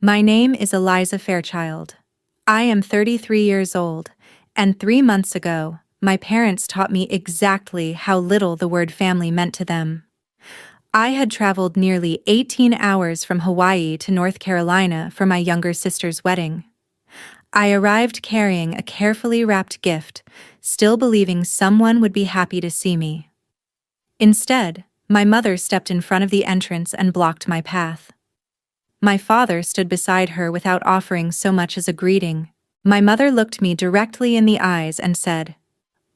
My name is Eliza Fairchild. I am 33 years old, and 3 months ago, my parents taught me exactly how little the word family meant to them. I had traveled nearly 18 hours from Hawaii to North Carolina for my younger sister's wedding. I arrived carrying a carefully wrapped gift, still believing someone would be happy to see me. Instead, my mother stepped in front of the entrance and blocked my path. My father stood beside her without offering so much as a greeting. My mother looked me directly in the eyes and said,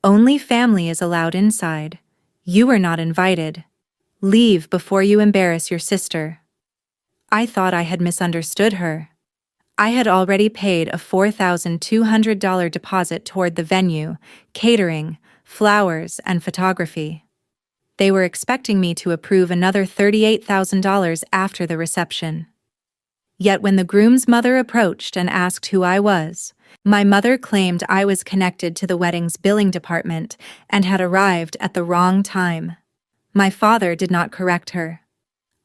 "Only family is allowed inside. You are not invited. Leave before you embarrass your sister." I thought I had misunderstood her. I had already paid a $4,200 deposit toward the venue, catering, flowers, and photography. They were expecting me to approve another $38,000 after the reception. Yet when the groom's mother approached and asked who I was, my mother claimed I was connected to the wedding's billing department and had arrived at the wrong time. My father did not correct her.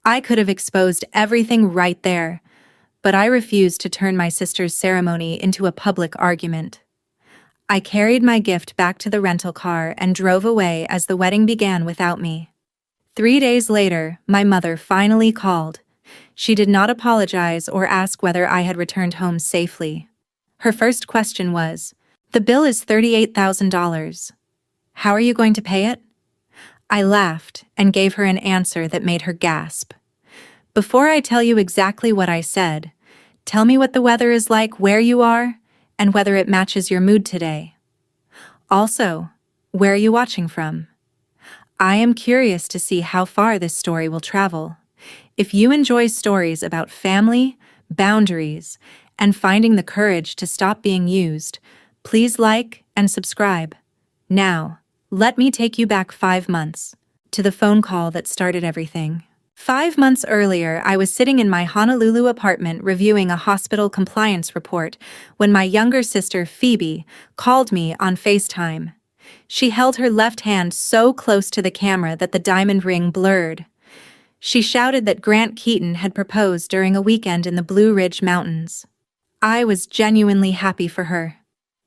I could have exposed everything right there, but I refused to turn my sister's ceremony into a public argument. I carried my gift back to the rental car and drove away as the wedding began without me. 3 days later, my mother finally called. She did not apologize or ask whether I had returned home safely. Her first question was, "The bill is $38,000. How are you going to pay it?" I laughed and gave her an answer that made her gasp. "Before I tell you exactly what I said, tell me what the weather is like where you are and whether it matches your mood today. Also, where are you watching from? I am curious to see how far this story will travel. If you enjoy stories about family, boundaries, and finding the courage to stop being used, please like and subscribe. Now, let me take you back 5 months, to the phone call that started everything. 5 months earlier, I was sitting in my Honolulu apartment reviewing a hospital compliance report when my younger sister, Phoebe, called me on FaceTime. She held her left hand so close to the camera that the diamond ring blurred. She shouted that Grant Keaton had proposed during a weekend in the Blue Ridge Mountains. I was genuinely happy for her.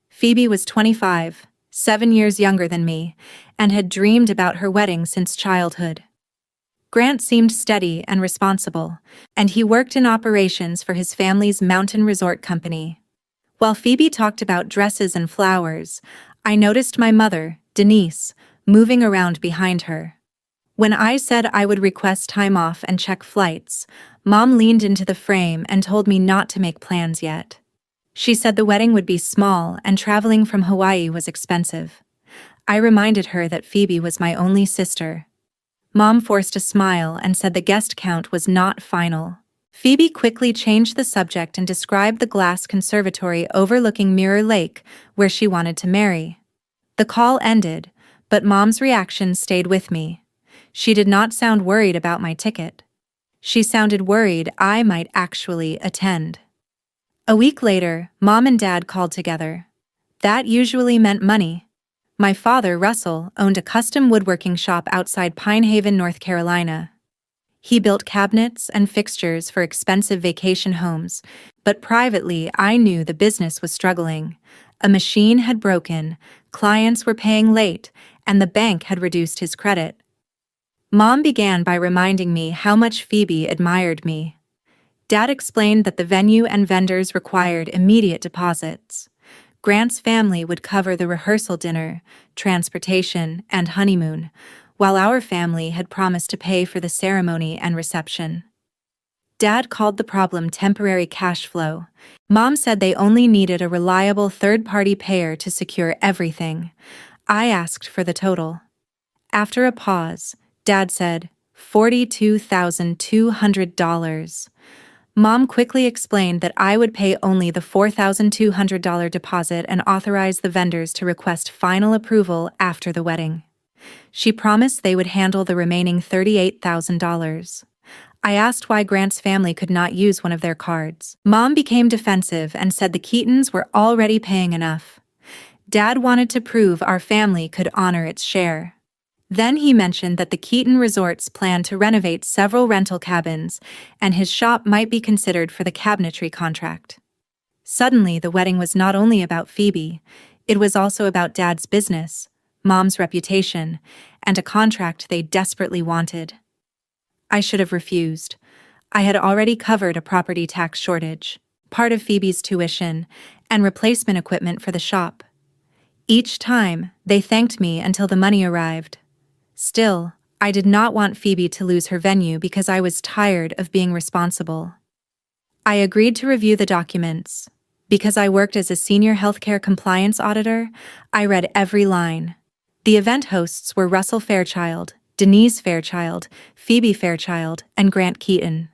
Phoebe was 25, 7 years younger than me, and had dreamed about her wedding since childhood. Grant seemed steady and responsible, and he worked in operations for his family's mountain resort company. While Phoebe talked about dresses and flowers, I noticed my mother, Denise, moving around behind her. When I said I would request time off and check flights, Mom leaned into the frame and told me not to make plans yet. She said the wedding would be small and traveling from Hawaii was expensive. I reminded her that Phoebe was my only sister. Mom forced a smile and said the guest count was not final. Phoebe quickly changed the subject and described the glass conservatory overlooking Mirror Lake, where she wanted to marry. The call ended, but Mom's reaction stayed with me. She did not sound worried about my ticket. She sounded worried I might actually attend. A week later, Mom and Dad called together. That usually meant money. My father, Russell, owned a custom woodworking shop outside Pine Haven, North Carolina. He built cabinets and fixtures for expensive vacation homes, but privately I knew the business was struggling. A machine had broken, clients were paying late, and the bank had reduced his credit. Mom began by reminding me how much Phoebe admired me. Dad explained that the venue and vendors required immediate deposits. Grant's family would cover the rehearsal dinner, transportation, and honeymoon, while our family had promised to pay for the ceremony and reception. Dad called the problem temporary cash flow. Mom said they only needed a reliable third-party payer to secure everything. I asked for the total. After a pause, Dad said, $42,200. Mom quickly explained that I would pay only the $4,200 deposit and authorize the vendors to request final approval after the wedding. She promised they would handle the remaining $38,000. I asked why Grant's family could not use one of their cards. Mom became defensive and said the Keatons were already paying enough. Dad wanted to prove our family could honor its share. Then he mentioned that the Keaton Resorts planned to renovate several rental cabins, and his shop might be considered for the cabinetry contract. Suddenly, the wedding was not only about Phoebe, it was also about Dad's business, Mom's reputation, and a contract they desperately wanted. I should have refused. I had already covered a property tax shortage, part of Phoebe's tuition, and replacement equipment for the shop. Each time, they thanked me until the money arrived. Still, I did not want Phoebe to lose her venue because I was tired of being responsible. I agreed to review the documents. Because I worked as a senior healthcare compliance auditor, I read every line. The event hosts were Russell Fairchild, Denise Fairchild, Phoebe Fairchild, and Grant Keaton.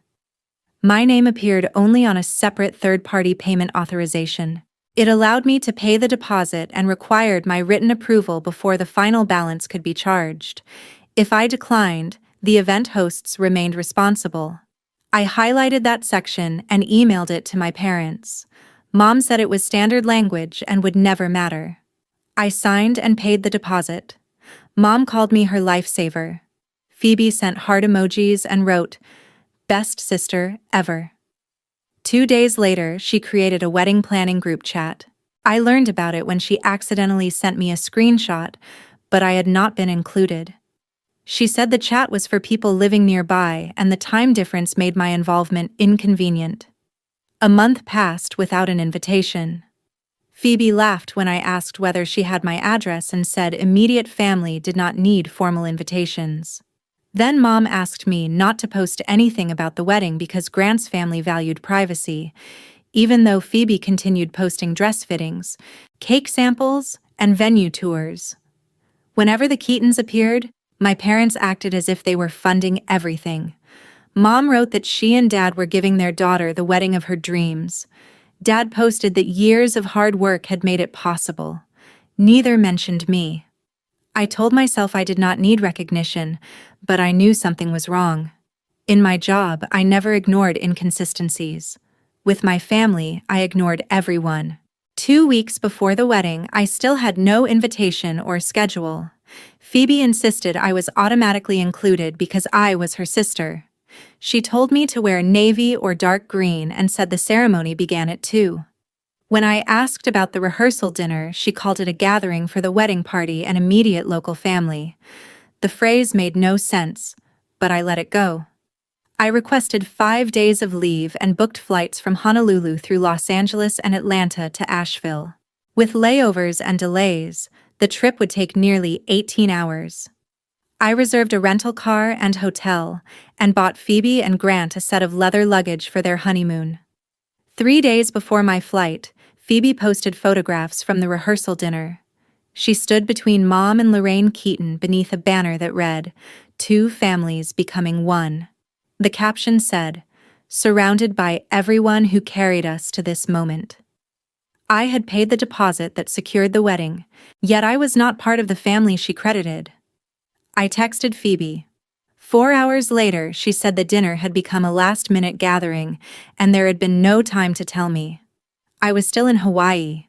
My name appeared only on a separate third-party payment authorization. It allowed me to pay the deposit and required my written approval before the final balance could be charged. If I declined, the event hosts remained responsible. I highlighted that section and emailed it to my parents. Mom said it was standard language and would never matter. I signed and paid the deposit. Mom called me her lifesaver. Phoebe sent heart emojis and wrote, "Best sister ever." 2 days later, she created a wedding planning group chat. I learned about it when she accidentally sent me a screenshot, but I had not been included. She said the chat was for people living nearby and the time difference made my involvement inconvenient. A month passed without an invitation. Phoebe laughed when I asked whether she had my address and said immediate family did not need formal invitations. Then Mom asked me not to post anything about the wedding because Grant's family valued privacy, even though Phoebe continued posting dress fittings, cake samples, and venue tours. Whenever the Keatons appeared, my parents acted as if they were funding everything. Mom wrote that she and Dad were giving their daughter the wedding of her dreams. Dad posted that years of hard work had made it possible. Neither mentioned me. I told myself I did not need recognition, but I knew something was wrong. In my job, I never ignored inconsistencies. With my family, I ignored everyone. 2 weeks before the wedding, I still had no invitation or schedule. Phoebe insisted I was automatically included because I was her sister. She told me to wear navy or dark green and said the ceremony began at 2. When I asked about the rehearsal dinner, she called it a gathering for the wedding party and immediate local family. The phrase made no sense, but I let it go. I requested 5 days of leave and booked flights from Honolulu through Los Angeles and Atlanta to Asheville. With layovers and delays, the trip would take nearly 18 hours. I reserved a rental car and hotel, and bought Phoebe and Grant a set of leather luggage for their honeymoon. 3 days before my flight, Phoebe posted photographs from the rehearsal dinner. She stood between Mom and Lorraine Keaton beneath a banner that read, "Two families becoming one." The caption said, "Surrounded by everyone who carried us to this moment." I had paid the deposit that secured the wedding, yet I was not part of the family she credited. I texted Phoebe. 4 hours later, she said the dinner had become a last-minute gathering, and there had been no time to tell me. I was still in Hawaii,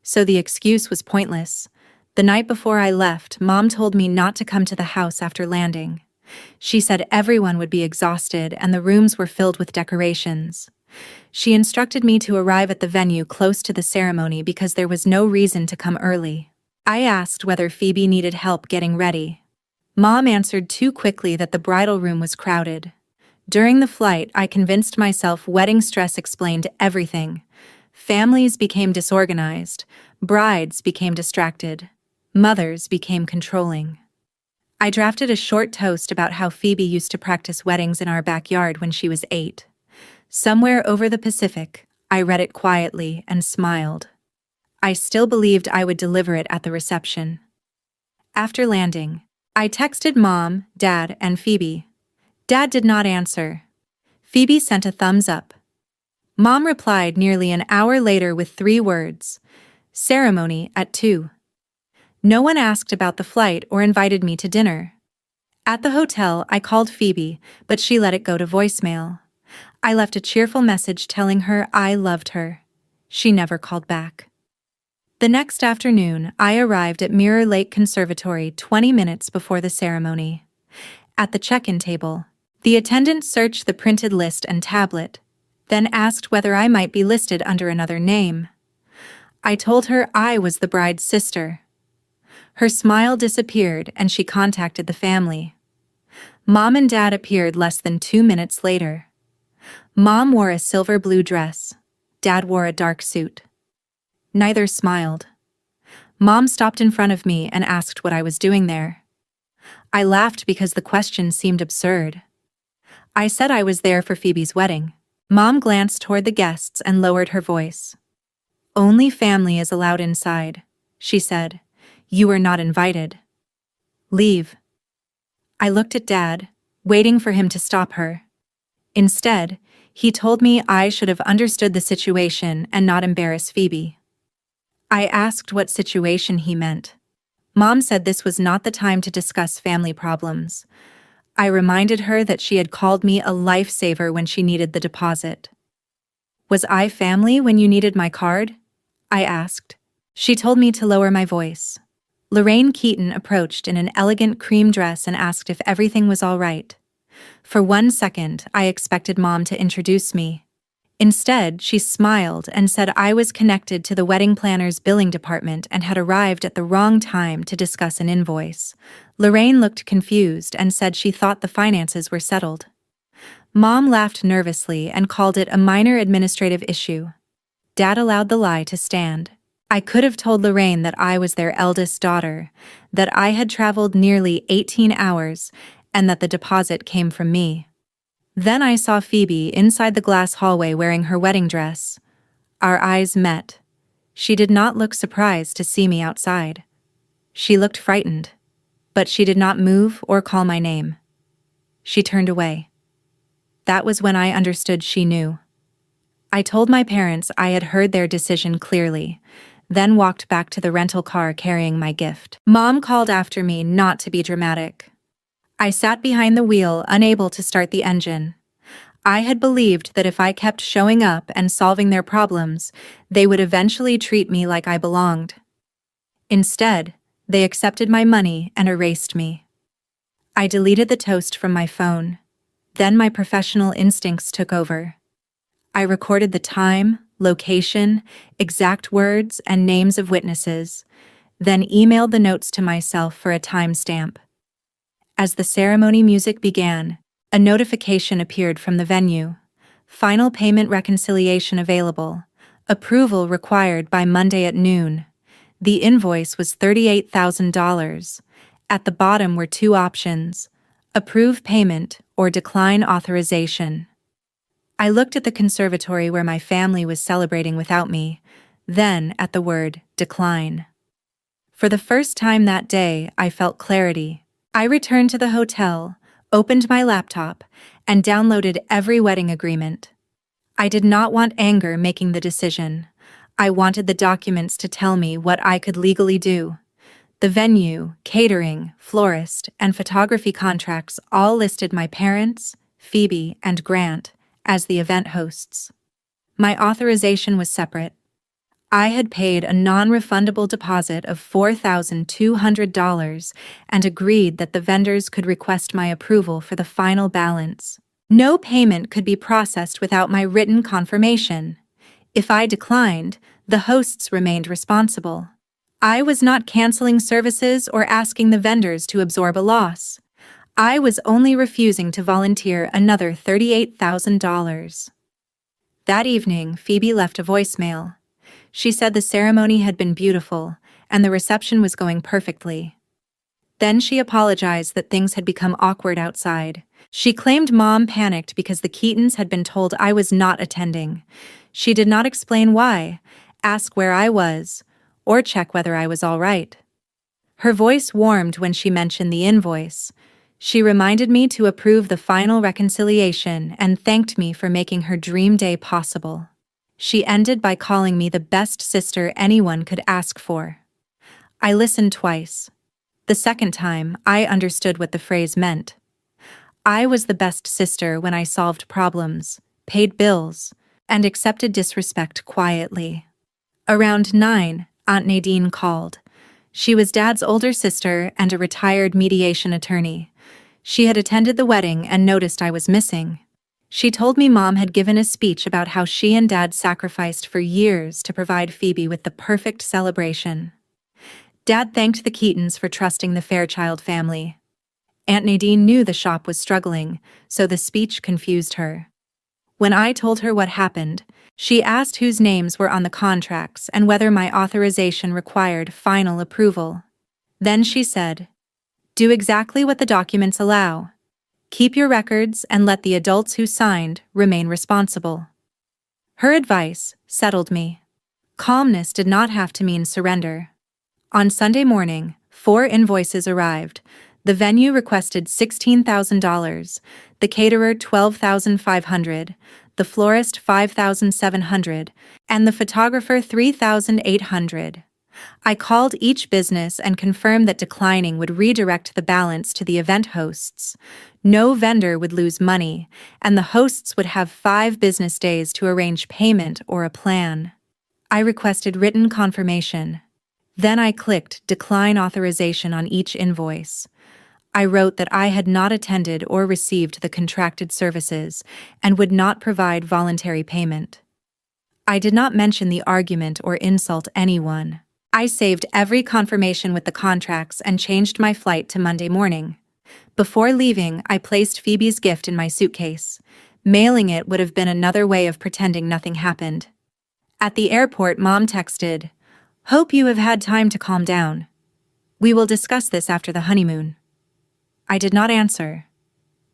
so the excuse was pointless. The night before I left, Mom told me not to come to the house after landing. She said everyone would be exhausted and the rooms were filled with decorations. She instructed me to arrive at the venue close to the ceremony because there was no reason to come early. I asked whether Phoebe needed help getting ready. Mom answered too quickly that the bridal room was crowded. During the flight, I convinced myself wedding stress explained everything. Families became disorganized, brides became distracted, mothers became controlling. I drafted a short toast about how Phoebe used to practice weddings in our backyard when she was 8. Somewhere over the Pacific, I read it quietly and smiled. I still believed I would deliver it at the reception. After landing, I texted Mom, Dad, and Phoebe. Dad did not answer. Phoebe sent a thumbs up. Mom replied nearly an hour later with 3 words, "Ceremony at 2." No one asked about the flight or invited me to dinner. At the hotel, I called Phoebe, but she let it go to voicemail. I left a cheerful message telling her I loved her. She never called back. The next afternoon, I arrived at Mirror Lake Conservatory 20 minutes before the ceremony. At the check-in table, the attendant searched the printed list and tablet, then asked whether I might be listed under another name. I told her I was the bride's sister. Her smile disappeared and she contacted the family. Mom and Dad appeared less than 2 minutes later. Mom wore a silver-blue dress. Dad wore a dark suit. Neither smiled. Mom stopped in front of me and asked what I was doing there. I laughed because the question seemed absurd. I said I was there for Phoebe's wedding. Mom glanced toward the guests and lowered her voice. "Only family is allowed inside," she said. "You are not invited. Leave." I looked at Dad, waiting for him to stop her. Instead, he told me I should have understood the situation and not embarrass Phoebe. I asked what situation he meant. Mom said this was not the time to discuss family problems. I reminded her that she had called me a lifesaver when she needed the deposit. "Was I family when you needed my card?" I asked. She told me to lower my voice. Lorraine Keaton approached in an elegant cream dress and asked if everything was all right. For 1 second, I expected Mom to introduce me. Instead, she smiled and said I was connected to the wedding planner's billing department and had arrived at the wrong time to discuss an invoice. Lorraine looked confused and said she thought the finances were settled. Mom laughed nervously and called it a minor administrative issue. Dad allowed the lie to stand. I could have told Lorraine that I was their eldest daughter, that I had traveled nearly 18 hours, and that the deposit came from me. Then I saw Phoebe inside the glass hallway wearing her wedding dress. Our eyes met. She did not look surprised to see me outside. She looked frightened, but she did not move or call my name. She turned away. That was when I understood she knew. I told my parents I had heard their decision clearly, then walked back to the rental car carrying my gift. Mom called after me not to be dramatic. I sat behind the wheel, unable to start the engine. I had believed that if I kept showing up and solving their problems, they would eventually treat me like I belonged. Instead, they accepted my money and erased me. I deleted the toast from my phone. Then my professional instincts took over. I recorded the time, location, exact words, and names of witnesses, then emailed the notes to myself for a timestamp. As the ceremony music began, a notification appeared from the venue. Final payment reconciliation available. Approval required by Monday at noon. The invoice was $38,000. At the bottom were 2 options: approve payment or decline authorization. I looked at the conservatory where my family was celebrating without me, then at the word decline. For the first time that day, I felt clarity. I returned to the hotel, opened my laptop, and downloaded every wedding agreement. I did not want anger making the decision. I wanted the documents to tell me what I could legally do. The venue, catering, florist, and photography contracts all listed my parents, Phoebe, and Grant as the event hosts. My authorization was separate. I had paid a non-refundable deposit of $4,200 and agreed that the vendors could request my approval for the final balance. No payment could be processed without my written confirmation. If I declined, the hosts remained responsible. I was not canceling services or asking the vendors to absorb a loss. I was only refusing to volunteer another $38,000. That evening, Phoebe left a voicemail. She said the ceremony had been beautiful, and the reception was going perfectly. Then she apologized that things had become awkward outside. She claimed Mom panicked because the Keatons had been told I was not attending. She did not explain why, ask where I was, or check whether I was all right. Her voice warmed when she mentioned the invoice. She reminded me to approve the final reconciliation and thanked me for making her dream day possible. She ended by calling me the best sister anyone could ask for. I listened twice. The second time, I understood what the phrase meant. I was the best sister when I solved problems, paid bills, and accepted disrespect quietly. Around 9, Aunt Nadine called. She was Dad's older sister and a retired mediation attorney. She had attended the wedding and noticed I was missing. She told me Mom had given a speech about how she and Dad sacrificed for years to provide Phoebe with the perfect celebration. Dad thanked the Keatons for trusting the Fairchild family. Aunt Nadine knew the shop was struggling, so the speech confused her. When I told her what happened, she asked whose names were on the contracts and whether my authorization required final approval. Then she said, "Do exactly what the documents allow. Keep your records and let the adults who signed remain responsible." Her advice settled me. Calmness did not have to mean surrender. On Sunday morning, 4 invoices arrived. The venue requested $16,000, the caterer $12,500, the florist $5,700, and the photographer $3,800. I called each business and confirmed that declining would redirect the balance to the event hosts. No vendor would lose money, and the hosts would have 5 business days to arrange payment or a plan. I requested written confirmation. Then I clicked Decline Authorization on each invoice. I wrote that I had not attended or received the contracted services and would not provide voluntary payment. I did not mention the argument or insult anyone. I saved every confirmation with the contracts and changed my flight to Monday morning. Before leaving, I placed Phoebe's gift in my suitcase. Mailing it would have been another way of pretending nothing happened. At the airport, Mom texted, "Hope you have had time to calm down. We will discuss this after the honeymoon." I did not answer.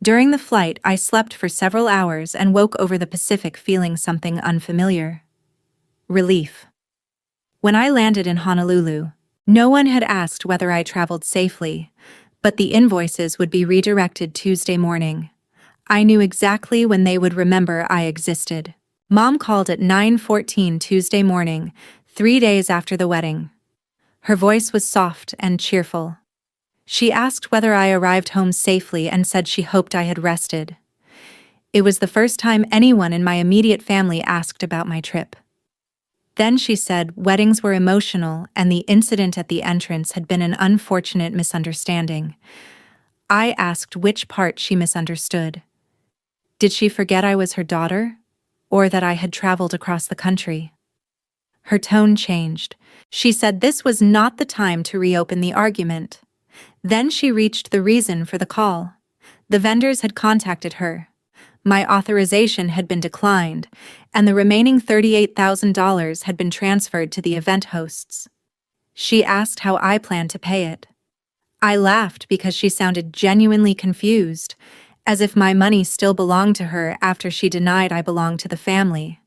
During the flight, I slept for several hours and woke over the Pacific feeling something unfamiliar. Relief. When I landed in Honolulu, no one had asked whether I traveled safely, but the invoices would be redirected Tuesday morning. I knew exactly when they would remember I existed. Mom called at 9:14 Tuesday morning, 3 days after the wedding. Her voice was soft and cheerful. She asked whether I arrived home safely and said she hoped I had rested. It was the first time anyone in my immediate family asked about my trip. Then she said weddings were emotional and the incident at the entrance had been an unfortunate misunderstanding. I asked which part she misunderstood. Did she forget I was her daughter, or that I had traveled across the country? Her tone changed. She said this was not the time to reopen the argument. Then she reached the reason for the call. The vendors had contacted her. My authorization had been declined, and the remaining $38,000 had been transferred to the event hosts. She asked how I planned to pay it. I laughed because she sounded genuinely confused, as if my money still belonged to her after she denied I belonged to the family.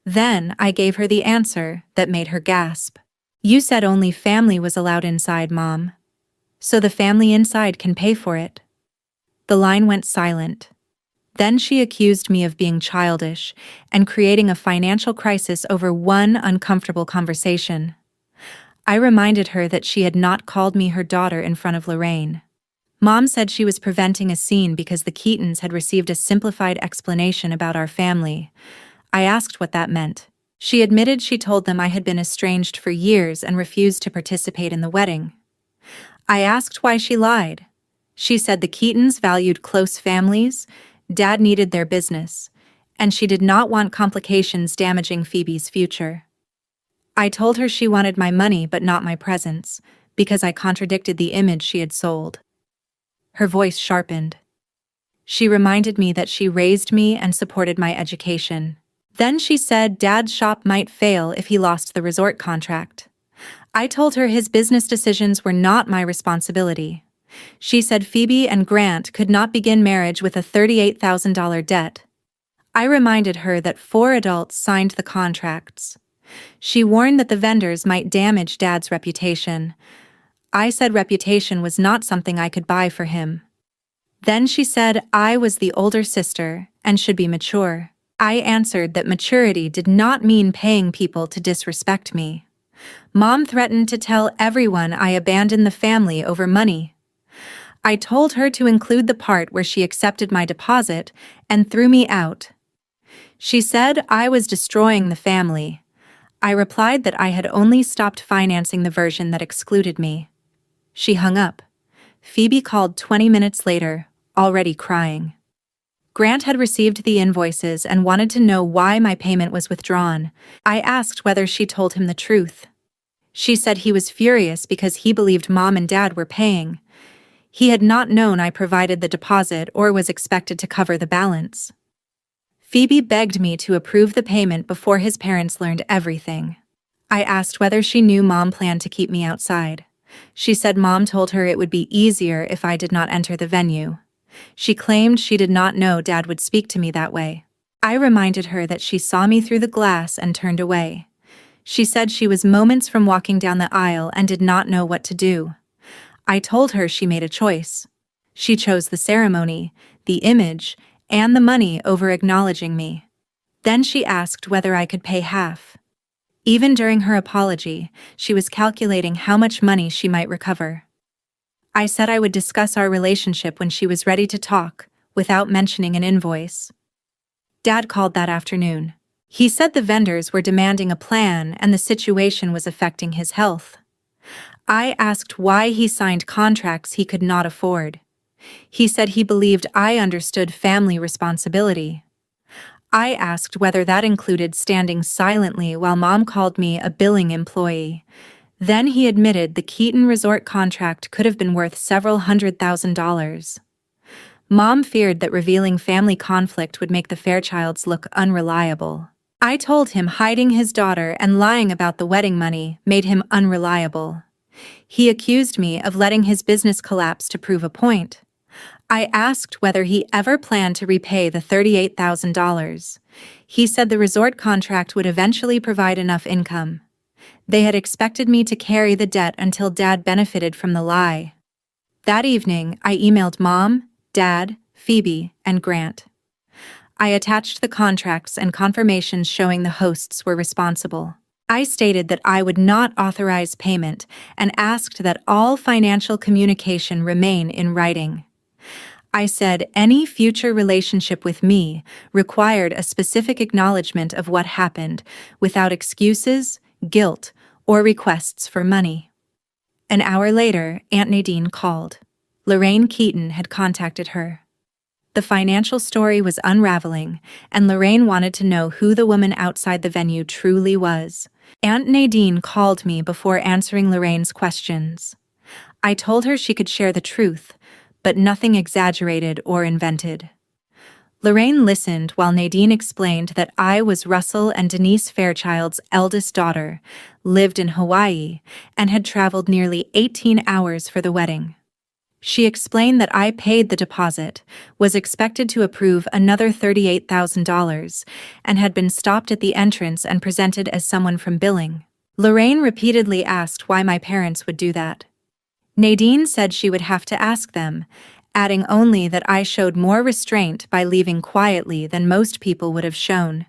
Then I gave her the answer that made her gasp. "You said only family was allowed inside, Mom. So the family inside can pay for it." The line went silent. Then she accused me of being childish and creating a financial crisis over one uncomfortable conversation. I reminded her that she had not called me her daughter in front of Lorraine. Mom said she was preventing a scene because the Keatons had received a simplified explanation about our family. I asked what that meant. She admitted she told them I had been estranged for years and refused to participate in the wedding. I asked why she lied. She said the Keatons valued close families, Dad needed their business, and she did not want complications damaging Phoebe's future. I told her she wanted my money but not my presence, because I contradicted the image she had sold. Her voice sharpened. She reminded me that she raised me and supported my education. Then she said Dad's shop might fail if he lost the resort contract. I told her his business decisions were not my responsibility. She said Phoebe and Grant could not begin marriage with a $38,000 debt. I reminded her that 4 adults signed the contracts. She warned that the vendors might damage Dad's reputation. I said reputation was not something I could buy for him. Then she said I was the older sister and should be mature. I answered that maturity did not mean paying people to disrespect me. Mom threatened to tell everyone I abandoned the family over money. I told her to include the part where she accepted my deposit and threw me out. She said I was destroying the family. I replied that I had only stopped financing the version that excluded me. She hung up. Phoebe called 20 minutes later, already crying. Grant had received the invoices and wanted to know why my payment was withdrawn. I asked whether she told him the truth. She said he was furious because he believed Mom and Dad were paying. He had not known I provided the deposit or was expected to cover the balance. Phoebe begged me to approve the payment before his parents learned everything. I asked whether she knew Mom planned to keep me outside. She said Mom told her it would be easier if I did not enter the venue. She claimed she did not know Dad would speak to me that way. I reminded her that she saw me through the glass and turned away. She said she was moments from walking down the aisle and did not know what to do. I told her she made a choice. She chose the ceremony, the image, and the money over acknowledging me. Then she asked whether I could pay half. Even during her apology, she was calculating how much money she might recover. I said I would discuss our relationship when she was ready to talk, without mentioning an invoice. Dad called that afternoon. He said the vendors were demanding a plan and the situation was affecting his health. I asked why he signed contracts he could not afford. He said he believed I understood family responsibility. I asked whether that included standing silently while Mom called me a billing employee. Then he admitted the Keaton Resort contract could have been worth several $100,000. Mom feared that revealing family conflict would make the Fairchilds look unreliable. I told him hiding his daughter and lying about the wedding money made him unreliable. He accused me of letting his business collapse to prove a point. I asked whether he ever planned to repay the $38,000. He said the resort contract would eventually provide enough income. They had expected me to carry the debt until Dad benefited from the lie. That evening, I emailed Mom, Dad, Phoebe, and Grant. I attached the contracts and confirmations showing the hosts were responsible. I stated that I would not authorize payment and asked that all financial communication remain in writing. I said any future relationship with me required a specific acknowledgement of what happened, without excuses, guilt, or requests for money. An hour later, Aunt Nadine called. Lorraine Keaton had contacted her. The financial story was unraveling, and Lorraine wanted to know who the woman outside the venue truly was. Aunt Nadine called me before answering Lorraine's questions. I told her she could share the truth, but nothing exaggerated or invented. Lorraine listened while Nadine explained that I was Russell and Denise Fairchild's eldest daughter, lived in Hawaii, and had traveled nearly 18 hours for the wedding. She explained that I paid the deposit, was expected to approve another $38,000, and had been stopped at the entrance and presented as someone from billing. Lorraine repeatedly asked why my parents would do that. Nadine said she would have to ask them, adding only that I showed more restraint by leaving quietly than most people would have shown.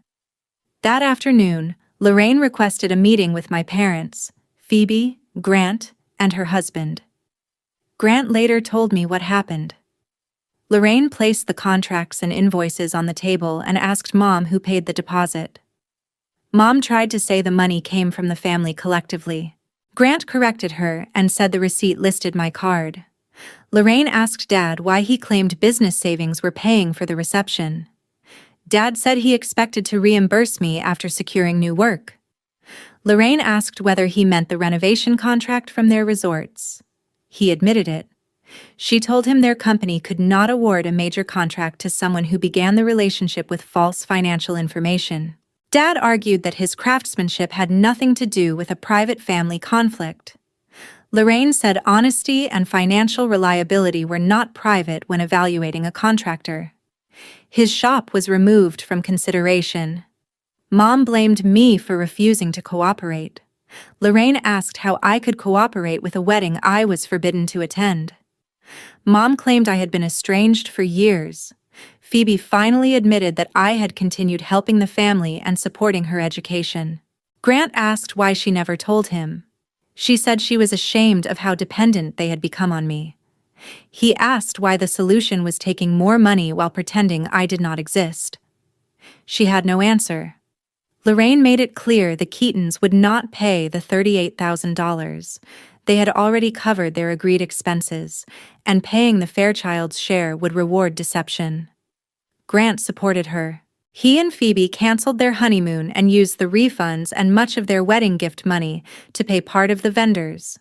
That afternoon, Lorraine requested a meeting with my parents, Phoebe, Grant, and her husband. Grant later told me what happened. Lorraine placed the contracts and invoices on the table and asked Mom who paid the deposit. Mom tried to say the money came from the family collectively. Grant corrected her and said the receipt listed my card. Lorraine asked Dad why he claimed business savings were paying for the reception. Dad said he expected to reimburse me after securing new work. Lorraine asked whether he meant the renovation contract from their resorts. He admitted it. She told him their company could not award a major contract to someone who began the relationship with false financial information. Dad argued that his craftsmanship had nothing to do with a private family conflict. Lorraine said honesty and financial reliability were not private when evaluating a contractor. His shop was removed from consideration. Mom blamed me for refusing to cooperate. Lorraine asked how I could cooperate with a wedding I was forbidden to attend. Mom claimed I had been estranged for years. Phoebe finally admitted that I had continued helping the family and supporting her education. Grant asked why she never told him. She said she was ashamed of how dependent they had become on me. He asked why the solution was taking more money while pretending I did not exist. She had no answer. Lorraine made it clear the Keatons would not pay the $38,000. They had already covered their agreed expenses, and paying the Fairchild's share would reward deception. Grant supported her. He and Phoebe canceled their honeymoon and used the refunds and much of their wedding gift money to pay part of the vendors.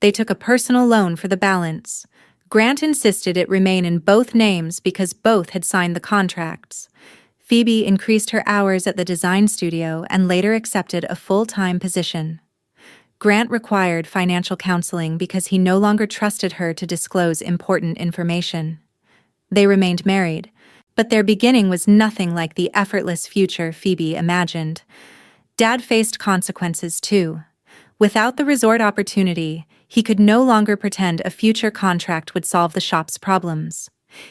They took a personal loan for the balance. Grant insisted it remain in both names because both had signed the contracts. Phoebe increased her hours at the design studio and later accepted a full-time position. Grant required financial counseling because he no longer trusted her to disclose important information. They remained married, but their beginning was nothing like the effortless future Phoebe imagined. Dad faced consequences too. Without the resort opportunity, he could no longer pretend a future contract would solve the shop's problems.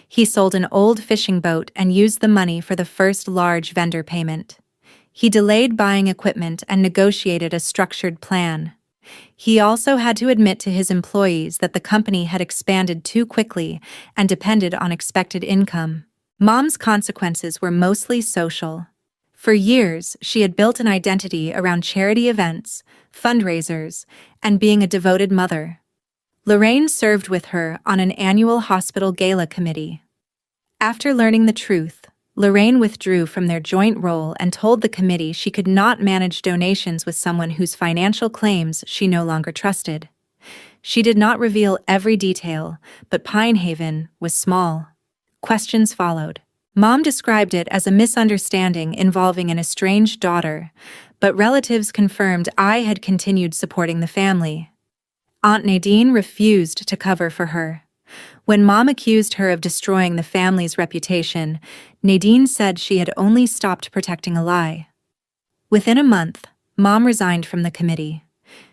He sold an old fishing boat and used the money for the first large vendor payment. He delayed buying equipment and negotiated a structured plan. He also had to admit to his employees that the company had expanded too quickly and depended on expected income. Mom's consequences were mostly social. For years, she had built an identity around charity events, fundraisers, and being a devoted mother. Lorraine served with her on an annual hospital gala committee. After learning the truth, Lorraine withdrew from their joint role and told the committee she could not manage donations with someone whose financial claims she no longer trusted. She did not reveal every detail, but Pine Haven was small. Questions followed. Mom described it as a misunderstanding involving an estranged daughter, but relatives confirmed I had continued supporting the family. Aunt Nadine refused to cover for her. When Mom accused her of destroying the family's reputation, Nadine said she had only stopped protecting a lie. Within a month, Mom resigned from the committee.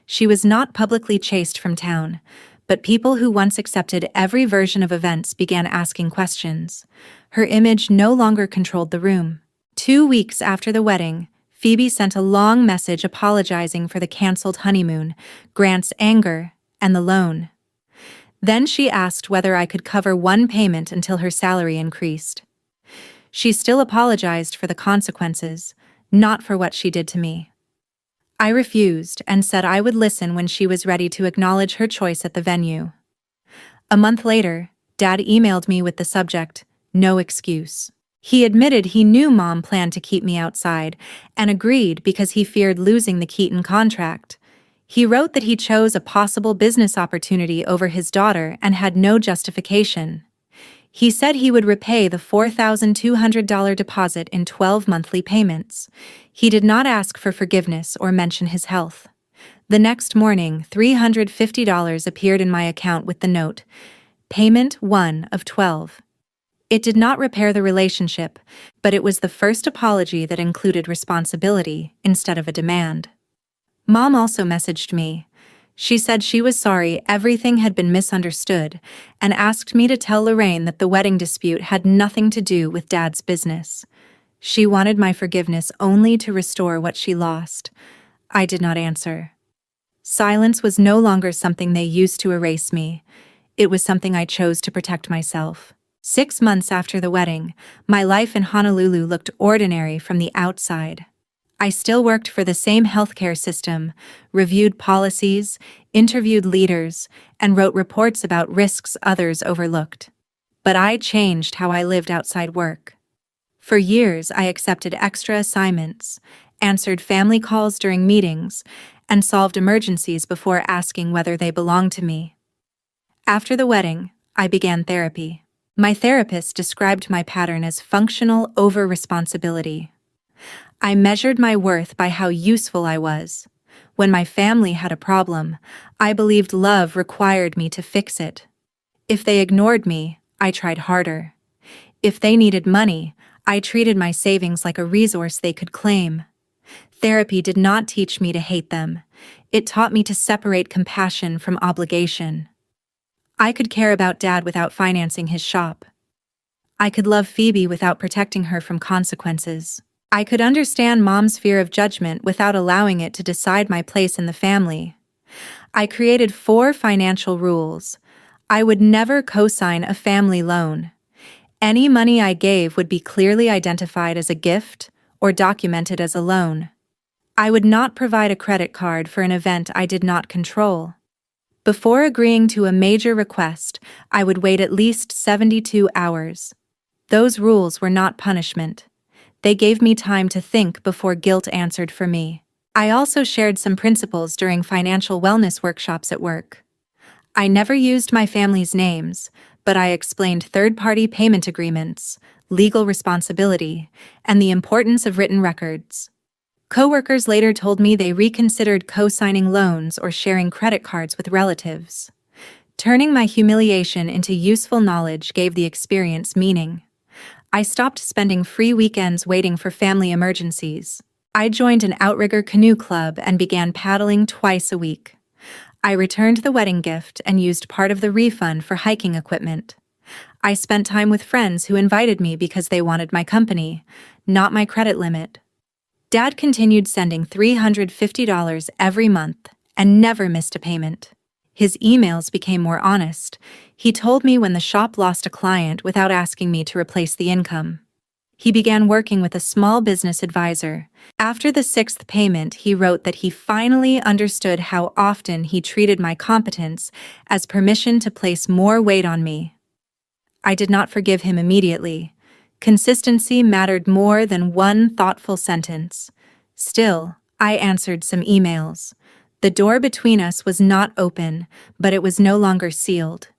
She was not publicly chased from town, but people who once accepted every version of events began asking questions. Her image no longer controlled the room. 2 weeks after the wedding, Phoebe sent a long message apologizing for the canceled honeymoon, Grant's anger, and the loan. Then she asked whether I could cover one payment until her salary increased. She still apologized for the consequences, not for what she did to me. I refused and said I would listen when she was ready to acknowledge her choice at the venue. A month later, Dad emailed me with the subject, "No excuse." He admitted he knew Mom planned to keep me outside and agreed because he feared losing the Keaton contract. He wrote that he chose a possible business opportunity over his daughter and had no justification. He said he would repay the $4,200 deposit in 12 monthly payments. He did not ask for forgiveness or mention his health. The next morning, $350 appeared in my account with the note, "Payment 1 of 12." It did not repair the relationship, but it was the first apology that included responsibility instead of a demand. Mom also messaged me. She said she was sorry everything had been misunderstood and asked me to tell Lorraine that the wedding dispute had nothing to do with Dad's business. She wanted my forgiveness only to restore what she lost. I did not answer. Silence was no longer something they used to erase me. It was something I chose to protect myself. 6 months after the wedding, my life in Honolulu looked ordinary from the outside. I still worked for the same healthcare system, reviewed policies, interviewed leaders, and wrote reports about risks others overlooked. But I changed how I lived outside work. For years, I accepted extra assignments, answered family calls during meetings, and solved emergencies before asking whether they belonged to me. After the wedding, I began therapy. My therapist described my pattern as functional over-responsibility. I measured my worth by how useful I was. When my family had a problem, I believed love required me to fix it. If they ignored me, I tried harder. If they needed money, I treated my savings like a resource they could claim. Therapy did not teach me to hate them. It taught me to separate compassion from obligation. I could care about Dad without financing his shop. I could love Phoebe without protecting her from consequences. I could understand Mom's fear of judgment without allowing it to decide my place in the family. I created 4 financial rules. I would never co-sign a family loan. Any money I gave would be clearly identified as a gift or documented as a loan. I would not provide a credit card for an event I did not control. Before agreeing to a major request, I would wait at least 72 hours. Those rules were not punishment. They gave me time to think before guilt answered for me. I also shared some principles during financial wellness workshops at work. I never used my family's names, but I explained third-party payment agreements, legal responsibility, and the importance of written records. Coworkers later told me they reconsidered co-signing loans or sharing credit cards with relatives. Turning my humiliation into useful knowledge gave the experience meaning. I stopped spending free weekends waiting for family emergencies. I joined an outrigger canoe club and began paddling twice a week. I returned the wedding gift and used part of the refund for hiking equipment. I spent time with friends who invited me because they wanted my company, not my credit limit. Dad continued sending $350 every month and never missed a payment. His emails became more honest. He told me when the shop lost a client without asking me to replace the income. He began working with a small business advisor. After the 6th payment, he wrote that he finally understood how often he treated my competence as permission to place more weight on me. I did not forgive him immediately. Consistency mattered more than one thoughtful sentence. Still, I answered some emails. The door between us was not open, but it was no longer sealed.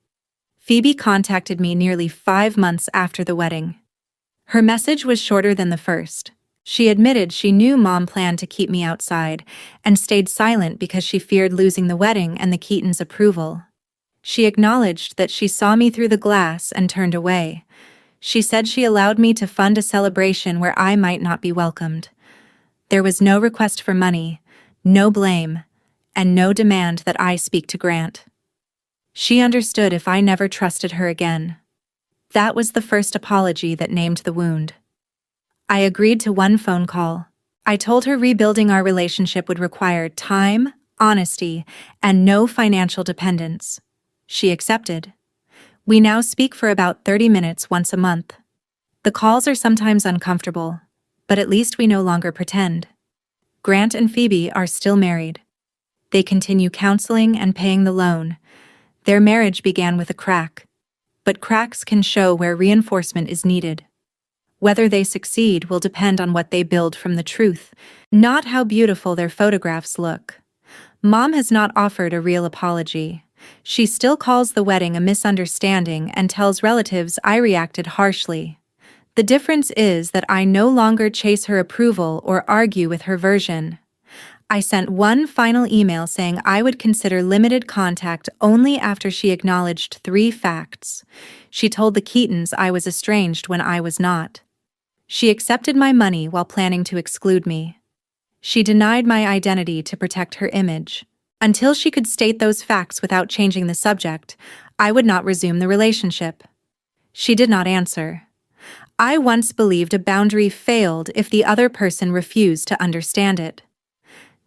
Phoebe contacted me nearly 5 months after the wedding. Her message was shorter than the first. She admitted she knew Mom planned to keep me outside and stayed silent because she feared losing the wedding and the Keatons' approval. She acknowledged that she saw me through the glass and turned away. She said she allowed me to fund a celebration where I might not be welcomed. There was no request for money, no blame, and no demand that I speak to Grant. She understood if I never trusted her again. That was the first apology that named the wound. I agreed to one phone call. I told her rebuilding our relationship would require time, honesty, and no financial dependence. She accepted. We now speak for about 30 minutes once a month. The calls are sometimes uncomfortable, but at least we no longer pretend. Grant and Phoebe are still married. They continue counseling and paying the loan. Their marriage began with a crack, but cracks can show where reinforcement is needed. Whether they succeed will depend on what they build from the truth, not how beautiful their photographs look. Mom has not offered a real apology. She still calls the wedding a misunderstanding and tells relatives I reacted harshly. The difference is that I no longer chase her approval or argue with her version. I sent one final email saying I would consider limited contact only after she acknowledged 3 facts. She told the Keatons I was estranged when I was not. She accepted my money while planning to exclude me. She denied my identity to protect her image. Until she could state those facts without changing the subject, I would not resume the relationship. She did not answer. I once believed a boundary failed if the other person refused to understand it.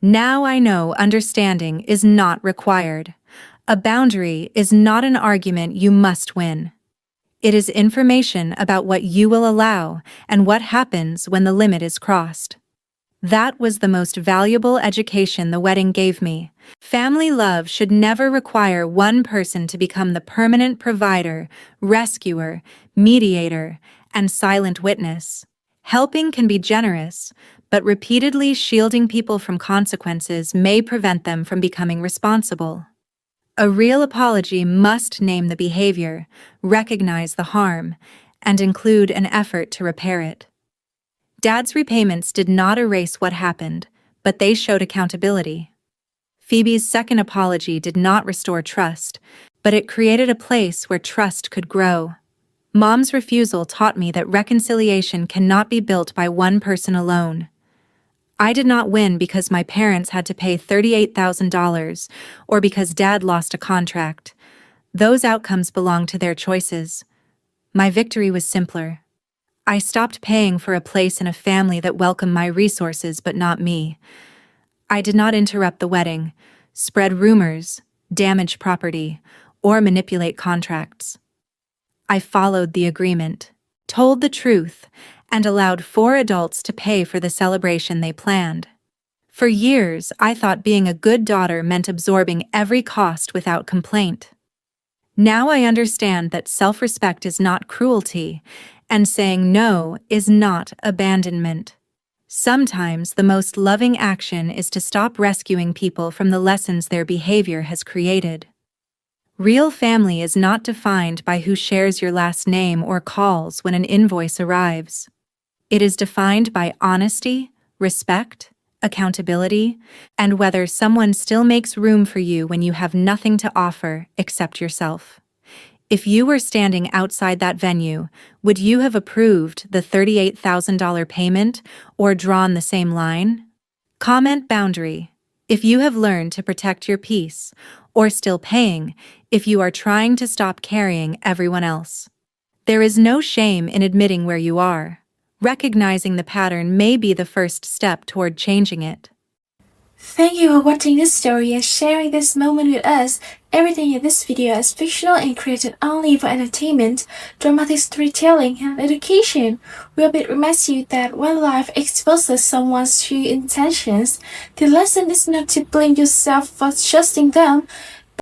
Now I know understanding is not required. A boundary is not an argument you must win. It is information about what you will allow and what happens when the limit is crossed. That was the most valuable education the wedding gave me. Family love should never require one person to become the permanent provider, rescuer, mediator, and silent witness. Helping can be generous, but repeatedly shielding people from consequences may prevent them from becoming responsible. A real apology must name the behavior, recognize the harm, and include an effort to repair it. Dad's repayments did not erase what happened, but they showed accountability. Phoebe's second apology did not restore trust, but it created a place where trust could grow. Mom's refusal taught me that reconciliation cannot be built by one person alone. I did not win because my parents had to pay $38,000 or because Dad lost a contract. Those outcomes belong to their choices. My victory was simpler. I stopped paying for a place in a family that welcomed my resources but not me. I did not interrupt the wedding, spread rumors, damage property, or manipulate contracts. I followed the agreement, told the truth, and allowed 4 adults to pay for the celebration they planned. For years, I thought being a good daughter meant absorbing every cost without complaint. Now I understand that self-respect is not cruelty, and saying no is not abandonment. Sometimes the most loving action is to stop rescuing people from the lessons their behavior has created. Real family is not defined by who shares your last name or calls when an invoice arrives. It is defined by honesty, respect, accountability, and whether someone still makes room for you when you have nothing to offer except yourself. If you were standing outside that venue, would you have approved the $38,000 payment or drawn the same line? Comment boundary if you have learned to protect your peace, or still paying if you are trying to stop carrying everyone else. There is no shame in admitting where you are. Recognizing the pattern may be the first step toward changing it. Thank you for watching this story and sharing this moment with us. Everything in this video is fictional and created only for entertainment, dramatic storytelling, and education. We hope it reminds you that when life exposes someone's true intentions, the lesson is not to blame yourself for trusting them,